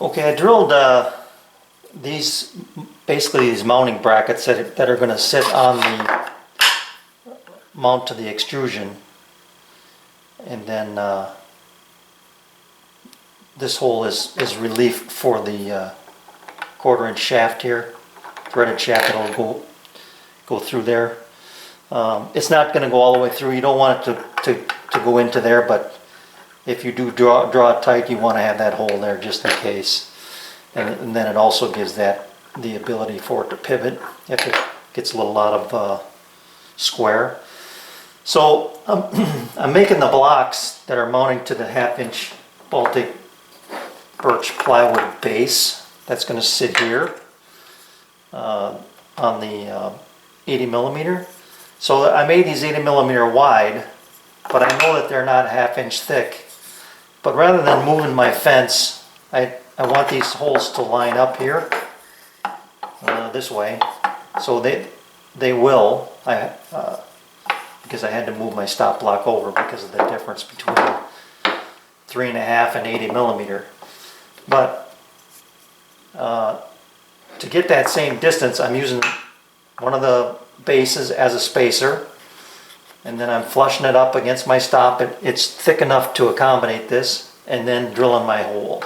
Okay, I drilled these, basically these mounting brackets that are going to sit on the mount to the extrusion, and then this hole is relief for the 1/4 inch shaft here, threaded shaft that'll go through there. It's not going to go all the way through. You don't want it to go into there, but if you do draw it tight, you want to have that hole there just in case. And then it also gives that the ability for it to pivot if it gets a little out of square. So I'm making the blocks that are mounting to the 1/2 inch Baltic birch plywood base. That's going to sit here on the 80 millimeter. So I made these 80 millimeter wide, but I know that they're not 1/2 inch thick. But rather than moving my fence, I want these holes to line up here this way. So they will, because I had to move my stop block over because of the difference between 3.5 and 80 millimeter. But to get that same distance, I'm using one of the bases as a spacer, and then I'm flushing it up against my stop. It's thick enough to accommodate this, and then drilling my hole.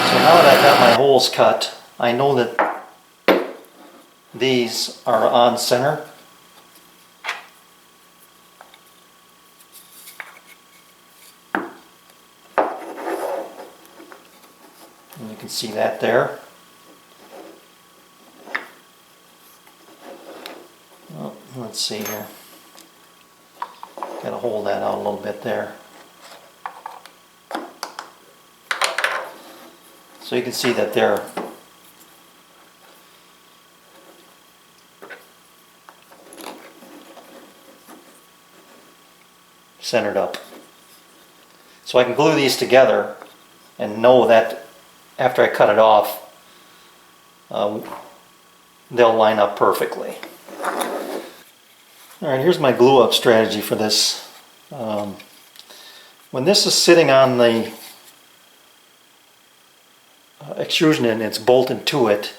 So now that I've got my holes cut, I know that these are on center. And you can see that there. Oh, let's see here. Got to hold that out a little bit there. So you can see that they're centered up. So I can glue these together and know that after I cut it off, they'll line up perfectly. Alright, here's my glue up strategy for this. When this is sitting on the extrusion and it's bolted to it,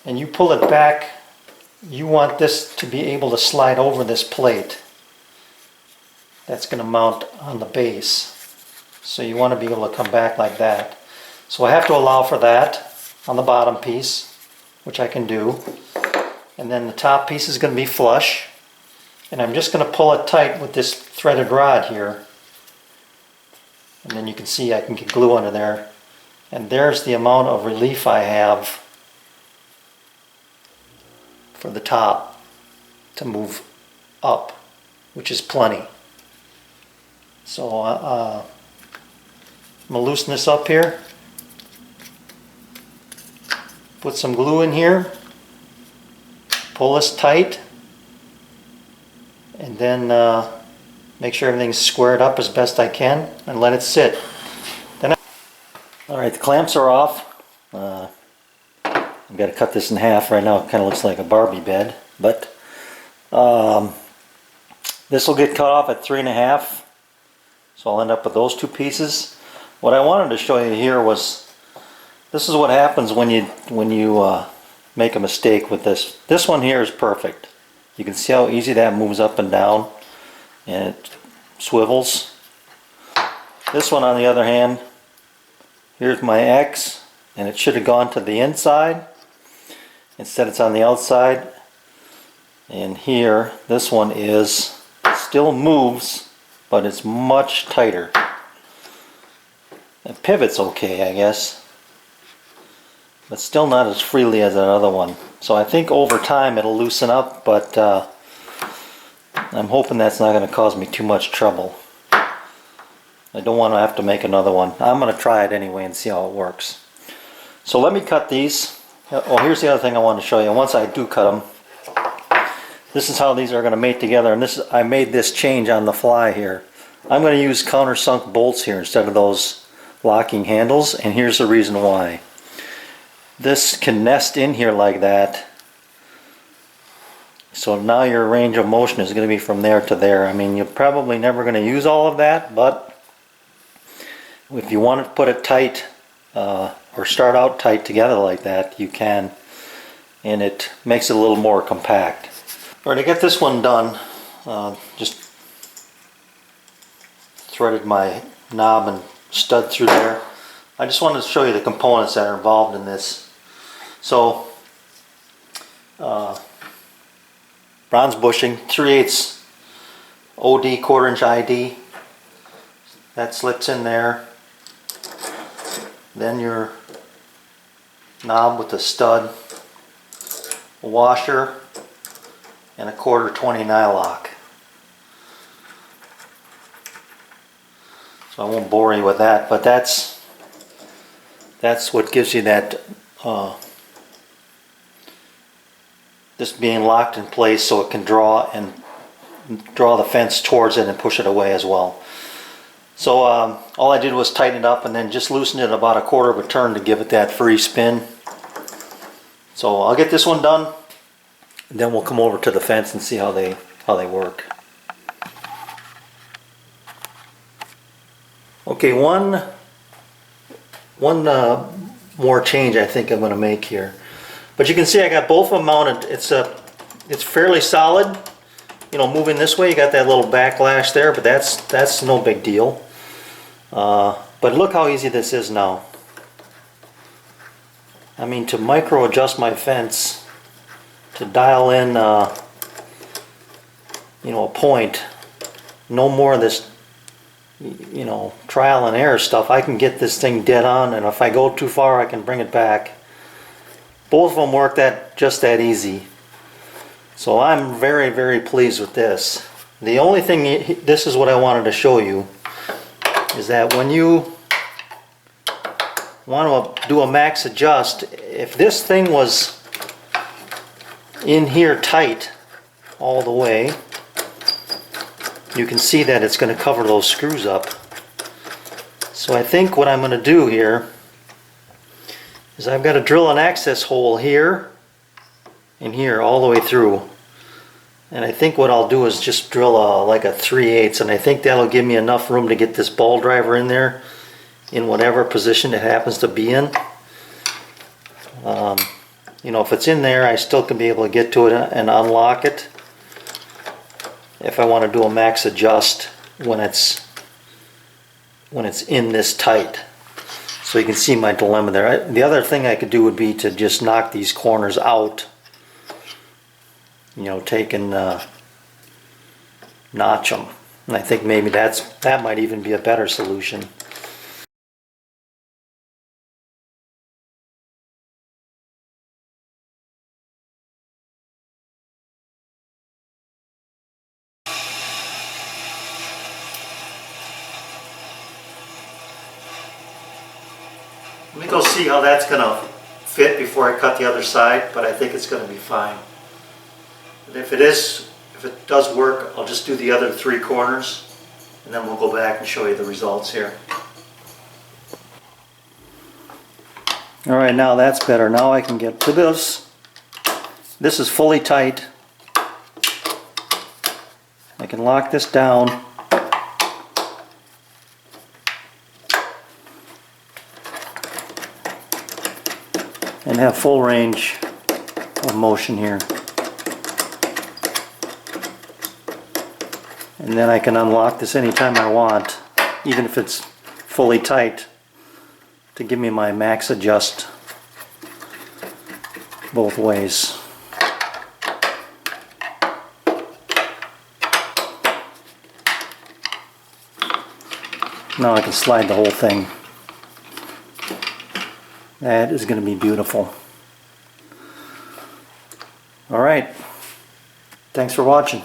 and you pull it back, you want this to be able to slide over this plate that's going to mount on the base. So you want to be able to come back like that. So I have to allow for that on the bottom piece, which I can do. And then the top piece is going to be flush. And I'm just going to pull it tight with this threaded rod here. And then you can see I can get glue under there. And there's the amount of relief I have for the top to move up, which is plenty. So I'm going to loosen this up here. Put some glue in here. Pull this tight. And then make sure everything's squared up as best I can and let it sit. Alright, the clamps are off. I've got to cut this in half. Right now it kind of looks like a Barbie bed, but this will get cut off at 3.5, so I'll end up with those two pieces. What I wanted to show you here was, this is what happens when you make a mistake with this. This one here is perfect. You can see how easy that moves up and down, and it swivels. This one, on the other hand, here's my X, and it should have gone to the inside. Instead it's on the outside. And here, this one still moves, but it's much tighter. The pivot's okay, I guess, but still not as freely as that other one. So I think over time it'll loosen up, but I'm hoping that's not going to cause me too much trouble. I don't want to have to make another one. I'm going to try it anyway and see how it works. So let me cut these. Oh, here's the other thing I want to show you. Once I do cut them, this is how these are going to mate together. And I made this change on the fly here. I'm going to use countersunk bolts here instead of those locking handles, and here's the reason why. This can nest in here like that So now your range of motion is going to be from there to there. I mean, you're probably never going to use all of that, but if you want to put it tight or start out tight together like that, you can, and it makes it a little more compact. All right, to get this one done, just threaded my knob and stud through there. I just wanted to show you the components that are involved in this. So bronze bushing, 3/8 OD, 1/4 inch ID. That slips in there. Then your knob with the stud, a washer, and a 1/4 20 nylock. So I won't bore you with that, but that's what gives you that this being locked in place so it can draw the fence towards it and push it away as well. So all I did was tighten it up and then just loosen it about 1/4 of a turn to give it that free spin. So I'll get this one done, and then we'll come over to the fence and see how they work. Okay, one more change I think I'm going to make here. But you can see I got both of them mounted. It's fairly solid. You know, moving this way, you got that little backlash there, but that's no big deal. But look how easy this is now. I mean, to micro adjust my fence, to dial in, you know, a point, no more of this, you know, trial and error stuff. I can get this thing dead on, and if I go too far, I can bring it back. Both of them work just that easy. So I'm very, very pleased with this. The only thing, this is what I wanted to show you, is that when you want to do a max adjust, if this thing was in here tight all the way, you can see that it's going to cover those screws up. So I think what I'm going to do here is I've got to drill an access hole here and here all the way through. And I think what I'll do is just drill like a 3/8, and I think that'll give me enough room to get this ball driver in there in whatever position it happens to be in. You know, if it's in there, I still can be able to get to it and unlock it if I want to do a max adjust when it's in this tight. So you can see my dilemma there. The other thing I could do would be to just knock these corners out. You know, take and notch them. And I think maybe that might even be a better solution. Let me go see how that's going to fit before I cut the other side, but I think it's going to be fine. And if it does work, I'll just do the other 3 corners, and then we'll go back and show you the results here. Alright, now that's better. Now I can get to this. This is fully tight. I can lock this down. And have full range of motion here. And then I can unlock this anytime I want, even if it's fully tight, to give me my max adjust both ways. Now I can slide the whole thing. That is going to be beautiful. All right. Thanks for watching.